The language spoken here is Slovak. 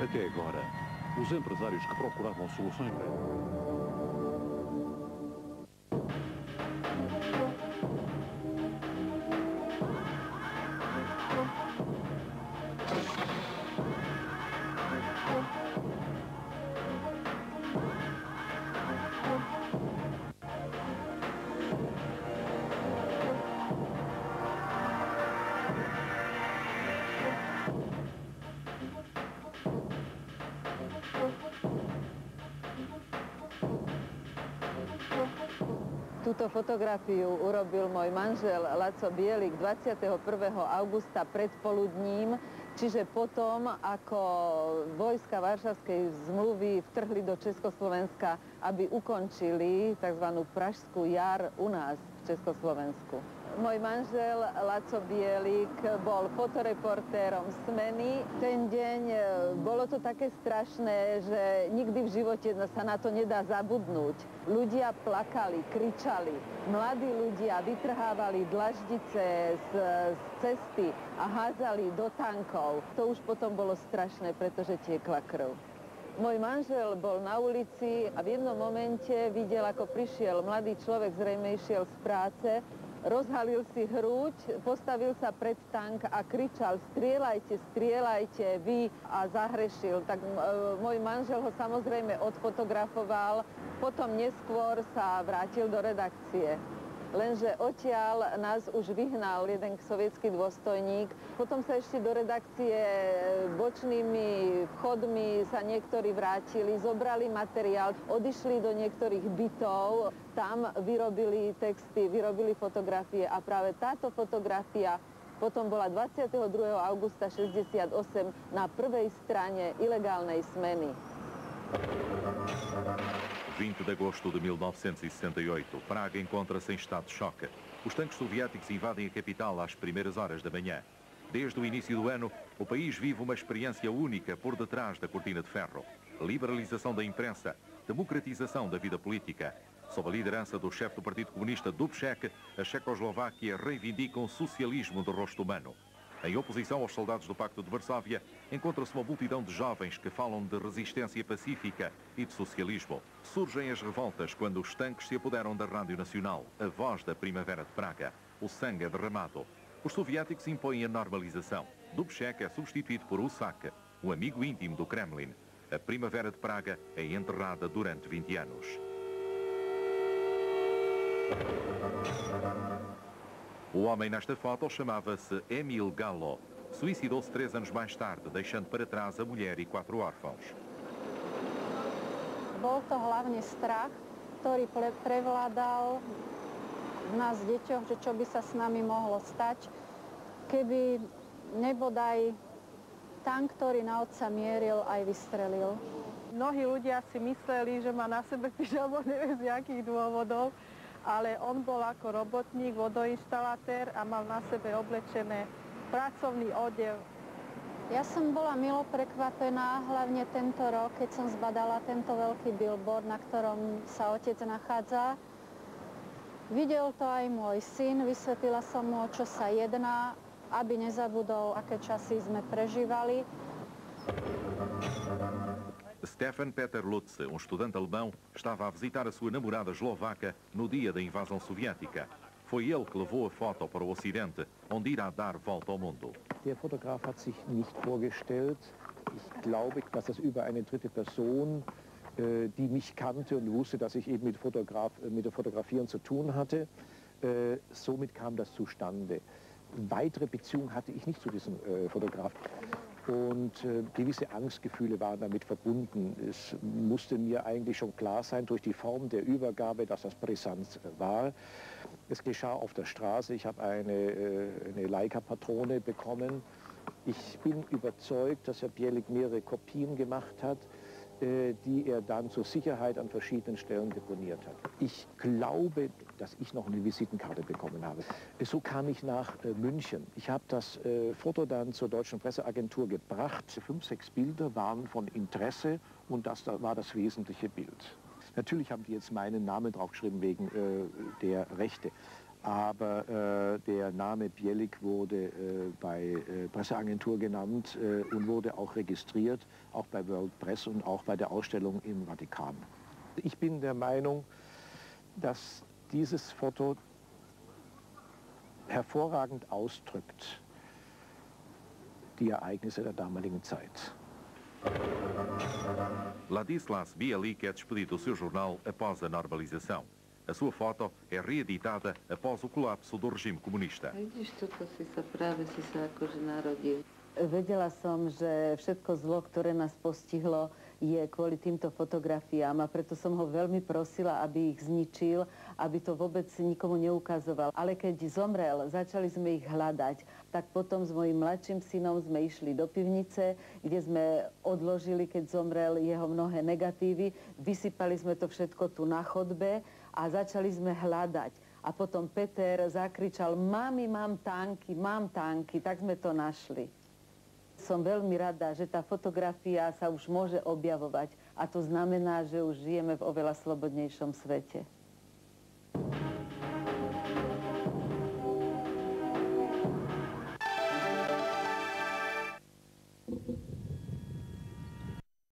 Até agora, os empresários que procuravam soluções... Túto fotografiu urobil môj manžel Laco Bielik 21. augusta predpoludním, čiže potom, ako vojska Varšavskej zmluvy vtrhli do Československa, aby ukončili tzv. Pražskú jar u nás v Československu. Môj manžel Laco Bielik bol fotoreportérom Smeny. Ten deň bolo to také strašné, že nikdy v živote sa na to nedá zabudnúť. Ľudia plakali, kričali. Mladí ľudia vytrhávali dlaždice z cesty a hádzali do tankov. To už potom bolo strašné, pretože tiekla krv. Môj manžel bol na ulici a v jednom momente videl, ako prišiel mladý človek, zrejme išiel z práce, rozhalil si hruď, postavil sa pred tank a kričal: strieľajte, strieľajte vy, a zahrešil. Tak môj manžel ho samozrejme odfotografoval, potom neskôr sa vrátil do redakcie. Lenže odtiaľ nás už vyhnal jeden sovietský dôstojník. Potom sa ešte do redakcie bočnými vchodmi sa niektorí vrátili, zobrali materiál, odišli do niektorých bytov, tam vyrobili texty, vyrobili fotografie a práve táto fotografia potom bola 22. augusta 1968 na prvej strane ilegálnej Smeny. 20 de agosto de 1968, Praga encontra-se em estado de choque. Os tanques soviéticos invadem a capital às primeiras horas da manhã. Desde o início do ano, o país vive uma experiência única por detrás da cortina de ferro. Liberalização da imprensa, democratização da vida política. Sob a liderança do chefe do Partido Comunista Dubček, a Checoslováquia reivindica um socialismo de rosto humano. Em oposição aos soldados do Pacto de Varsóvia, encontra-se uma multidão de jovens que falam de resistência pacífica e de socialismo. Surgem as revoltas quando os tanques se apoderam da Rádio Nacional, a voz da Primavera de Praga. O sangue é derramado. Os soviéticos impõem a normalização. Dubček é substituído por Husak, um amigo íntimo do Kremlin. A Primavera de Praga é enterrada durante 20 anos. O homem nesta foto chamava-se Emil Gallo. Suicidou-se 3 anos mais tarde, deixando para trás a mulher e 4 órfãos. Bol to hlavne strach, ktorý prevládal v nás deťoch, že čo by sa s nami mohlo stať, keby nebodaj tank, ktorý na otca mieril, aj vystrelil. Mnohí ľudia si mysleli, že má na sebe pyžamo, neviem z jakých dôvodov, ale on bol ako robotník, vodoinštalatér a mal na sebe oblečené pracovný odev. Ja som bola milo prekvapená, hlavne tento rok, keď som zbadala tento veľký billboard, na ktorom sa otec nachádza. Videl to aj môj syn, vysvetlila som mu, o čo sa jedná, aby nezabudol, aké časy sme prežívali. Stefan Peter Lutz, um estudante alemão, estava a visitar a sua namorada eslovaca no dia da invasão soviética. Foi ele que levou a foto para o Ocidente, onde irá dar volta ao mundo. Der Fotograf hat sich nicht vorgestellt. Ich glaube, dass das über eine dritte Person, die mich kannte und wusste, dass ich eben mit dem Fotografieren zu tun hatte, somit kam das zustande. Weitere Beziehung hatte ich nicht zu diesem Fotograf. Und gewisse Angstgefühle waren damit verbunden. Es musste mir eigentlich schon klar sein, durch die Form der Übergabe, dass das brisant war. Es geschah auf der Straße. Ich habe eine Leica-Patrone bekommen. Ich bin überzeugt, dass Herr Bielik mehrere Kopien gemacht hat, die er dann zur Sicherheit an verschiedenen Stellen deponiert hat. Ich glaube, dass ich noch eine Visitenkarte bekommen habe. So kam ich nach München. Ich habe das Foto dann zur Deutschen Presseagentur gebracht. 5, 6 Bilder waren von Interesse und das war das wesentliche Bild. Natürlich haben die jetzt meinen Namen draufgeschrieben wegen der Rechte. Aber der Name Bielik wurde bei Presseagentur genannt und wurde auch registriert, auch bei World Press und auch bei der Ausstellung im Vatikan. Ich bin der Meinung, dass dieses Foto hervorragend ausdrückt die Ereignisse der damaligen Zeit. Ladislas Bielik é despedido do seu jornal após a normalização. A sua foto é reeditada após o colapso do regime comunista. Vidíš, toto si sa akože narodil. Vedela som, že všetko zlo, ktoré nás postihlo, je kvôli týmto fotografiám a preto som ho veľmi prosila, aby ich zničil, aby to vôbec nikomu neukazoval. Ale keď zomrel, začali sme ich hľadať, tak potom s mojím mladším synom sme išli do pivnice, kde sme odložili, keď zomrel, jeho mnohé negatívy. Vysypali sme to všetko tu na chodbe a začali sme hľadať. A potom Peter zakričal: mami, mám tanky, tak sme to našli. Som veľmi rada, že tá fotografia sa už môže objavovať a to znamená, že už žijeme v oveľa slobodnejšom svete.